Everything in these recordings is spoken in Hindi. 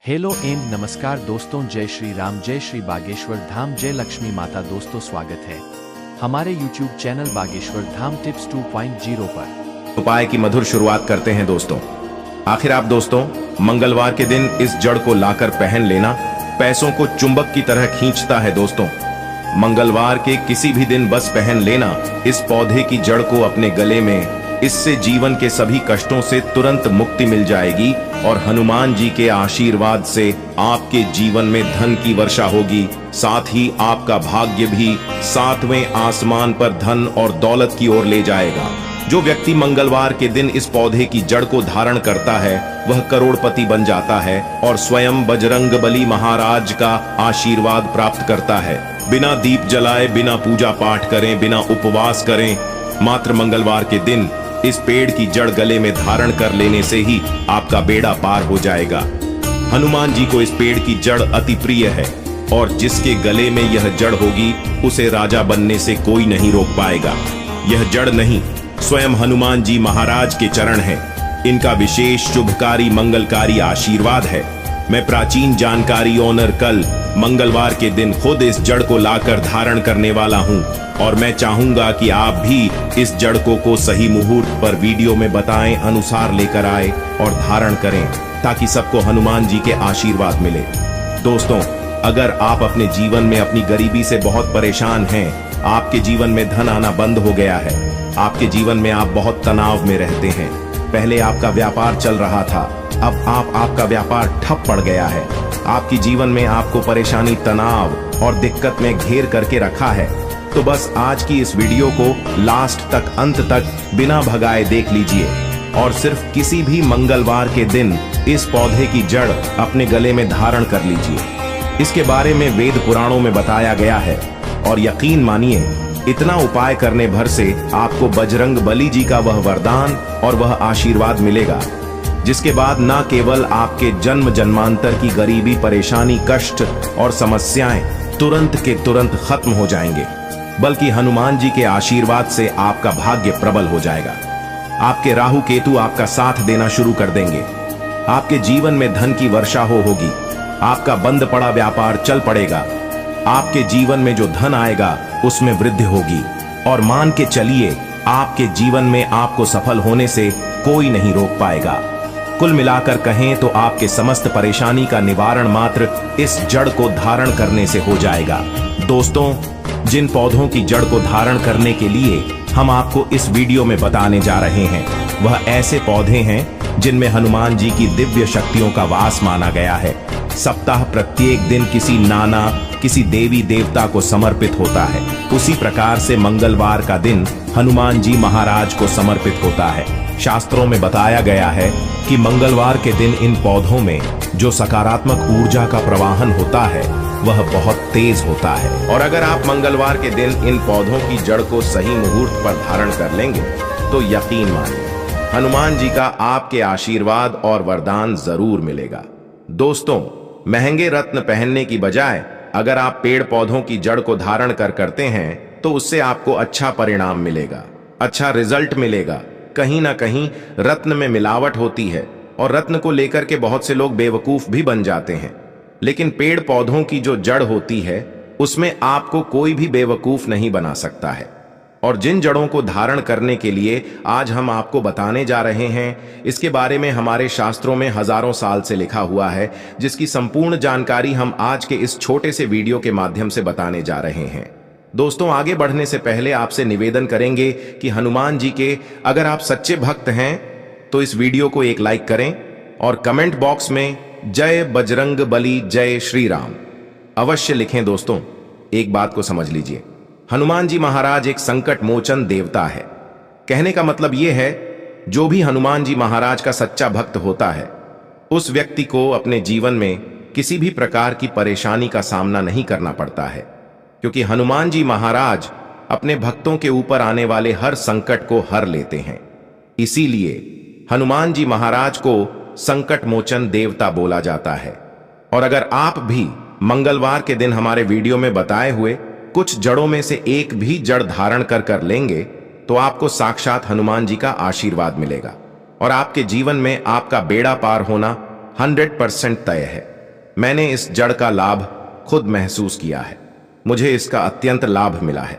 हेलो एंड नमस्कार दोस्तों, जय श्री राम, जय श्री बागेश्वर धाम, जय लक्ष्मी माता। दोस्तों स्वागत है हमारे YouTube channel Bageshwar Dham tips 2.0 पर। उपाय की मधुर शुरुआत करते हैं दोस्तों। आखिर आप दोस्तों मंगलवार के दिन इस जड़ को लाकर पहन लेना पैसों को चुंबक की तरह खींचता है दोस्तों। मंगलवार के किसी भी दिन बस पहन लेना इस पौधे की जड़ को अपने गले में, इससे जीवन के सभी कष्टों से तुरंत मुक्ति मिल जाएगी और हनुमान जी के आशीर्वाद से आपके जीवन में धन की वर्षा होगी। साथ ही आपका भाग्य भी सातवें आसमान पर धन और दौलत की ओर ले जाएगा। जो व्यक्ति मंगलवार के दिन इस पौधे की जड़ को धारण करता है वह करोड़पति बन जाता है और स्वयं बजरंगबली महाराज का आशीर्वाद प्राप्त करता है। बिना दीप जलाए, बिना पूजा पाठ करें, बिना उपवास करें, मात्र मंगलवार के दिन इस पेड़ की जड़ गले में धारण कर लेने से ही आपका बेड़ा पार हो जाएगा। हनुमान जी को इस पेड़ की जड़ अति प्रिय है और जिसके गले में यह जड़ होगी उसे राजा बनने से कोई नहीं रोक पाएगा। यह जड़ नहीं, स्वयं हनुमान जी महाराज के चरण हैं। इनका विशेष शुभकारी मंगलकारी आशीर्वाद है। मैं प्राचीन जानकारी ओनर कल मंगलवार के दिन खुद इस जड़ को लाकर धारण करने वाला हूं और मैं चाहूंगा कि आप भी इस जड़ को सही मुहूर्त पर वीडियो में बताएं अनुसार लेकर आए और धारण करें ताकि सबको हनुमान जी के आशीर्वाद मिले। दोस्तों, अगर आप अपने जीवन में अपनी गरीबी से बहुत परेशान हैं, आपके जीवन में धन आना बंद हो गया है, आपके जीवन में आप बहुत तनाव में रहते हैं, पहले आपका व्यापार चल रहा था, अब आपका व्यापार ठप पड़ गया है, आपकी जीवन में आपको परेशानी, तनाव और दिक्कत में घेर करके रखा है, तो बस आज की इस वीडियो को लास्ट तक, अंत तक बिना भगाए देख लीजिए और सिर्फ किसी भी मंगलवार के दिन इस पौधे की जड़ अपने गले में धारण कर लीजिए। इसके बारे में वेद पुराणों में बताया गया है और यकीन मानिए इतना उपाय करने भर से आपको बजरंगबली जी का वह वरदान और वह आशीर्वाद मिलेगा जिसके बाद न केवल आपके जन्म जन्मांतर की गरीबी, परेशानी, कष्ट और समस्याएं तुरंत के तुरंत खत्म हो जाएंगे, बल्कि हनुमान जी के आशीर्वाद से आपका भाग्य प्रबल हो जाएगा। आपके राहु केतु आपका साथ देना शुरू कर देंगे, आपके जीवन में धन की वर्षा होगी, आपका बंद पड़ा व्यापार चल पड़ेगा, आपके जीवन में जो धन आएगा उसमें वृद्धि होगी और मान के चलिए आपके जीवन में आपको सफल होने से कोई नहीं रोक पाएगा। कुल मिलाकर कहें तो आपके समस्त परेशानी का निवारण मात्र इस जड़ को धारण करने से हो जाएगा। दोस्तों, जिन पौधों की जड़ को धारण करने के लिए हम आपको इस वीडियो में बताने जा रहे हैं वह ऐसे पौधे हैं जिनमें हनुमान जी की दिव्य शक्तियों का वास माना गया है। सप्ताह प्रत्येक दिन किसी देवी देवता को समर्पित होता है, उसी प्रकार से मंगलवार का दिन हनुमान जी महाराज को समर्पित होता है। शास्त्रों में बताया गया है कि मंगलवार के दिन इन पौधों में जो सकारात्मक ऊर्जा का प्रवाहन होता है वह बहुत तेज होता है और अगर आप मंगलवार के दिन इन पौधों की जड़ को सही मुहूर्त पर धारण कर लेंगे तो यकीन मानिए हनुमान जी का आपके आशीर्वाद और वरदान जरूर मिलेगा। दोस्तों, महंगे रत्न पहनने की बजाय अगर आप पेड़ पौधों की जड़ को धारण करते हैं तो उससे आपको अच्छा परिणाम मिलेगा, अच्छा रिजल्ट मिलेगा। कहीं ना कहीं रत्न में मिलावट होती है और रत्न को लेकर के बहुत से लोग बेवकूफ भी बन जाते हैं, लेकिन पेड़ पौधों की जो जड़ होती है उसमें आपको कोई भी बेवकूफ नहीं बना सकता है। और जिन जड़ों को धारण करने के लिए आज हम आपको बताने जा रहे हैं इसके बारे में हमारे शास्त्रों में हजारों साल से लिखा हुआ है, जिसकी संपूर्ण जानकारी हम आज के इस छोटे से वीडियो के माध्यम से बताने जा रहे हैं। दोस्तों, आगे बढ़ने से पहले आपसे निवेदन करेंगे कि हनुमान जी के अगर आप सच्चे भक्त हैं तो इस वीडियो को एक लाइक करें और कमेंट बॉक्स में जय बजरंगबली, जय श्री राम अवश्य लिखें। दोस्तों, एक बात को समझ लीजिए, हनुमान जी महाराज एक संकट मोचन देवता है। कहने का मतलब यह है जो भी हनुमान जी महाराज का सच्चा भक्त होता है उस व्यक्ति को अपने जीवन में किसी भी प्रकार की परेशानी का सामना नहीं करना पड़ता है, क्योंकि हनुमान जी महाराज अपने भक्तों के ऊपर आने वाले हर संकट को हर लेते हैं। इसीलिए हनुमान जी महाराज को संकट मोचन देवता बोला जाता है। और अगर आप भी मंगलवार के दिन हमारे वीडियो में बताए हुए कुछ जड़ों में से एक भी जड़ धारण कर लेंगे तो आपको साक्षात हनुमान जी का आशीर्वाद मिलेगा और आपके जीवन में आपका बेड़ा पार होना 100% तय है। मैंने इस जड़ का लाभ खुद महसूस किया है। मुझे इसका अत्यंत लाभ मिला है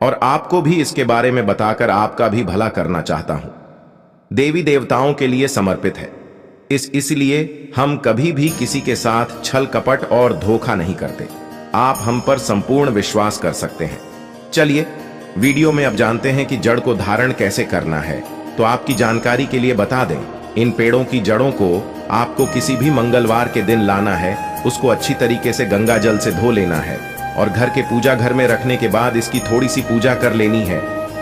और आपको भी इसके बारे में बताकर आपका भी भला करना चाहता हूं। देवी देवताओं के लिए समर्पित है। इसलिए हम कभी भी किसी के साथ छल कपट और धोखा नहीं करते। आप हम पर संपूर्ण विश्वास कर सकते हैं। चलिए वीडियो में अब जानते हैं कि जड़ को धारण कैसे करना है। तो आपकी जानकारी के लिए बता दें, इन पेड़ों की जड़ों को आपको किसी भी मंगलवार के दिन लाना है। उसको अच्छी तरीके से गंगा जल से धो लेना है और घर के पूजा घर में रखने के बाद इसकी थोड़ी सी पूजा कर लेनी है।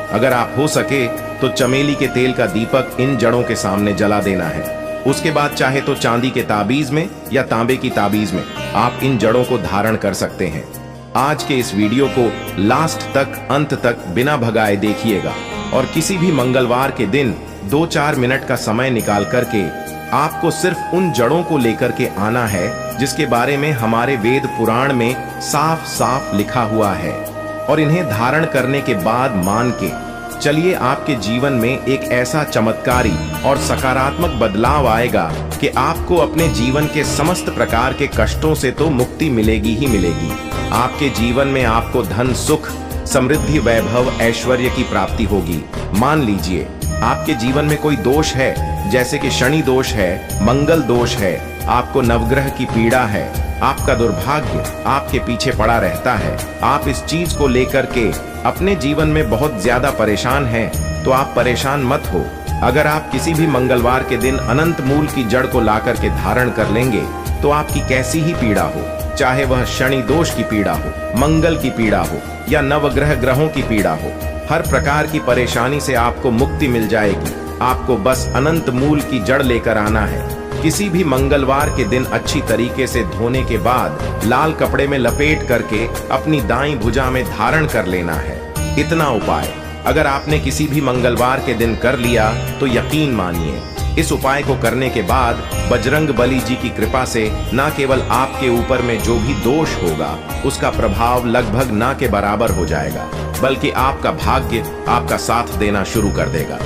अगर आप हो सके तो चमेली के तेल का दीपक इन जड़ों के सामने जला देना है। उसके बाद चाहे तो चांदी के ताबीज में या तांबे की ताबीज में आप इन जड़ों को धारण कर सकते हैं। आज के इस वीडियो को लास्ट तक, अंत तक बिना भगाए देखिएगा और किसी भी मंगलवार के दिन 2-4 मिनट का समय निकाल करके आपको सिर्फ उन जड़ों को लेकर के आना है जिसके बारे में हमारे वेद पुराण में साफ साफ लिखा हुआ है, और इन्हें धारण करने के बाद मान के चलिए आपके जीवन में एक ऐसा चमत्कारी और सकारात्मक बदलाव आएगा कि आपको अपने जीवन के समस्त प्रकार के कष्टों से तो मुक्ति मिलेगी ही मिलेगी। आपके जीवन में आपको धन, सुख, समृद्धि, वैभव, ऐश्वर्य की प्राप्ति होगी। मान लीजिए आपके जीवन में कोई दोष है, जैसे कि शनि दोष है, मंगल दोष है, आपको नवग्रह की पीड़ा है, आपका दुर्भाग्य आपके पीछे पड़ा रहता है, आप इस चीज को लेकर के अपने जीवन में बहुत ज्यादा परेशान हैं, तो आप परेशान मत हो। अगर आप किसी भी मंगलवार के दिन अनंत मूल की जड़ को लाकर के धारण कर लेंगे तो आपकी कैसी ही पीड़ा हो, चाहे वह शनि दोष की पीड़ा हो, मंगल की पीड़ा हो या नवग्रह ग्रहों की पीड़ा हो, हर प्रकार की परेशानी से आपको मुक्ति मिल जाएगी। आपको बस अनंत मूल की जड़ लेकर आना है। किसी भी मंगलवार के दिन अच्छी तरीके से धोने के बाद लाल कपड़े में लपेट करके अपनी दाईं भुजा में धारण कर लेना है। इतना उपाय अगर आपने किसी भी मंगलवार के दिन कर लिया तो यकीन मानिए इस उपाय को करने के बाद बजरंग बली जी की कृपा से न केवल आपके ऊपर में जो भी दोष होगा उसका प्रभाव लगभग ना के बराबर हो जाएगा, बल्कि आपका भाग्य आपका साथ देना शुरू कर देगा।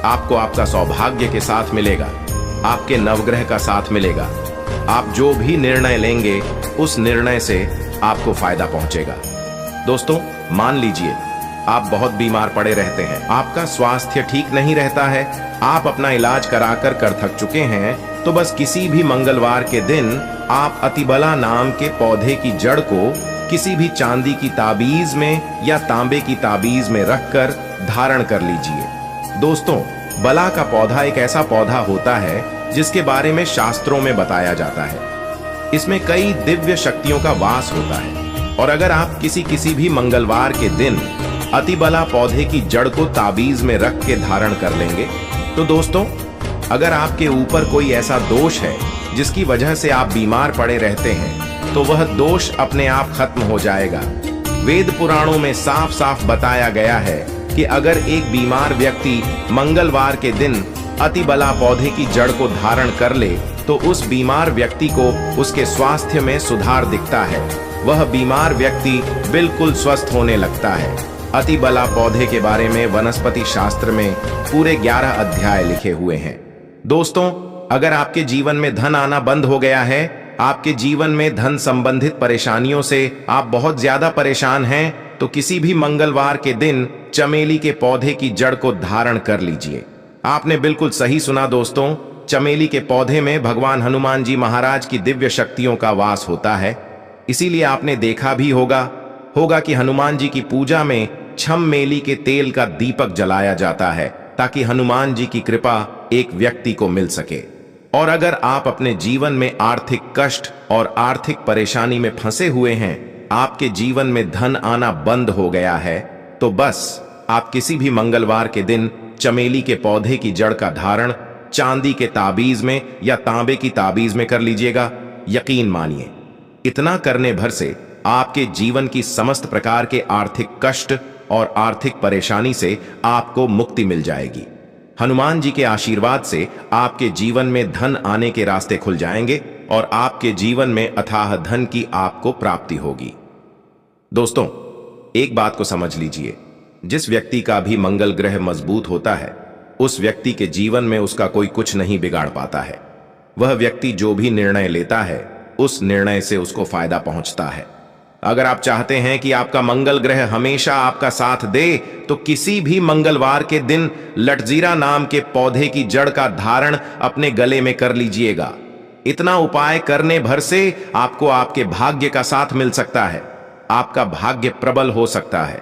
आपको आपका सौभाग्य के साथ मिलेगा, आपके नवग्रह का साथ मिलेगा। आप जो भी निर्णय लेंगे उस निर्णय से आपको फायदा पहुंचेगा। दोस्तों, मान लीजिए आप बहुत बीमार पड़े रहते हैं, आपका स्वास्थ्य ठीक नहीं रहता है, आप अपना इलाज कराकर कर थक चुके हैं, तो बस किसी भी मंगलवार के दिन आप अतिबला नाम के पौधे की जड़ को किसी भी चांदी की ताबीज में या तांबे की ताबीज में रखकर धारण कर लीजिए। दोस्तों, बला का पौधा एक ऐसा पौधा होता है जिसके बारे में शास्त्रों में बताया जाता है। इसमें कई दिव्य शक्तियों का वास होता है और अगर आप किसी भी मंगलवार के दिन अतिबला पौधे की जड़ को ताबीज में रख के धारण कर लेंगे तो दोस्तों, अगर आपके ऊपर कोई ऐसा दोष है जिसकी वजह से आप बीमार पड़े रहते हैं तो वह दोष अपने आप खत्म हो जाएगा। वेद पुराणों में साफ साफ बताया गया है कि अगर एक बीमार व्यक्ति मंगलवार के दिन अतिबला पौधे की जड़ को धारण कर ले तो उस बीमार व्यक्ति को उसके स्वास्थ्य में सुधार दिखता है। वह बीमार व्यक्ति बिल्कुल स्वस्थ होने लगता है। अतिबला पौधे के बारे में वनस्पति शास्त्र में पूरे 11 अध्याय लिखे हुए हैं। दोस्तों, अगर आपके जीवन में धन आना बंद हो गया है, आपके जीवन में धन संबंधित परेशानियों से आप बहुत ज्यादा परेशान हैं, तो किसी भी मंगलवार के दिन चमेली के पौधे की जड़ को धारण कर लीजिए। आपने बिल्कुल सही सुना दोस्तों, चमेली के पौधे में भगवान हनुमान जी महाराज की दिव्य शक्तियों का वास होता है। इसीलिए आपने देखा भी होगा कि हनुमान जी की पूजा में छम मेली के तेल का दीपक जलाया जाता है ताकि हनुमान जी की कृपा एक व्यक्ति को मिल सके। और अगर आप अपने जीवन में आर्थिक कष्ट और आर्थिक परेशानी में फंसे हुए हैं, आपके जीवन में धन आना बंद हो गया है, तो बस आप किसी भी मंगलवार के दिन चमेली के पौधे की जड़ का धारण चांदी के ताबीज में या तांबे की ताबीज में कर लीजिएगा। यकीन मानिए इतना करने भर से आपके जीवन की समस्त प्रकार के आर्थिक कष्ट और आर्थिक परेशानी से आपको मुक्ति मिल जाएगी। हनुमान जी के आशीर्वाद से आपके जीवन में धन आने के रास्ते खुल जाएंगे और आपके जीवन में अथाह धन की आपको प्राप्ति होगी। दोस्तों, एक बात को समझ लीजिए, जिस व्यक्ति का भी मंगल ग्रह मजबूत होता है उस व्यक्ति के जीवन में उसका कोई कुछ नहीं बिगाड़ पाता है। वह व्यक्ति जो भी निर्णय लेता है उस निर्णय से उसको फायदा पहुंचता है। अगर आप चाहते हैं कि आपका मंगल ग्रह हमेशा आपका साथ दे, तो किसी भी मंगलवार के दिन लटजीरा नाम के पौधे की जड़ का धारण अपने गले में कर लीजिएगा। इतना उपाय करने भर से आपको आपके भाग्य का साथ मिल सकता है, आपका भाग्य प्रबल हो सकता है।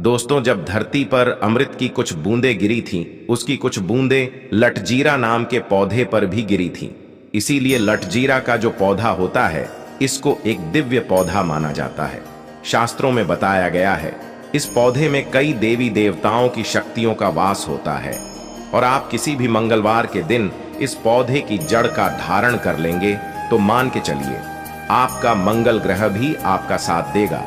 दोस्तों, जब धरती पर अमृत की कुछ बूंदें गिरी थीं, उसकी कुछ बूंदें लटजीरा नाम के पौधे पर भी गिरी थीं। इसीलिए लटजीरा का जो पौधा होता है, इसको एक दिव्य पौधा माना जाता है। शास्त्रों में बताया गया है, इस पौधे में कई देवी देवताओं की शक्तियों का वास होता है। और आप किसी भी मंगलवार के दिन इस पौधे की जड़ का धारण कर लेंगे तो मान के चलिए, आपका मंगल ग्रह भी आपका साथ देगा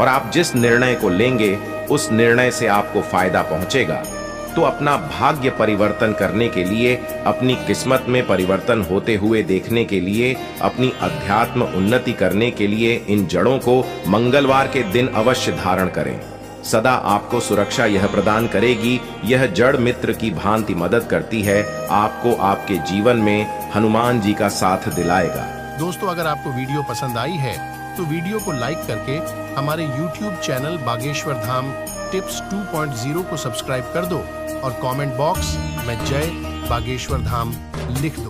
और आप जिस निर्णय को लेंगे उस निर्णय से आपको फायदा पहुंचेगा। तो अपना भाग्य परिवर्तन करने के लिए, अपनी किस्मत में परिवर्तन होते हुए देखने के लिए, अपनी अध्यात्म उन्नति करने के लिए इन जड़ों को मंगलवार के दिन अवश्य धारण करें। सदा आपको सुरक्षा यह प्रदान करेगी। यह जड़ मित्र की भांति मदद करती है, आपको आपके जीवन में हनुमान जी का साथ दिलाएगा। दोस्तों, अगर आपको वीडियो पसंद आई है तो वीडियो को लाइक करके हमारे YouTube channel Bageshwar Dham tips 2.0 को सब्सक्राइब कर दो और कमेंट बॉक्स में जय बागेश्वर धाम लिख दो।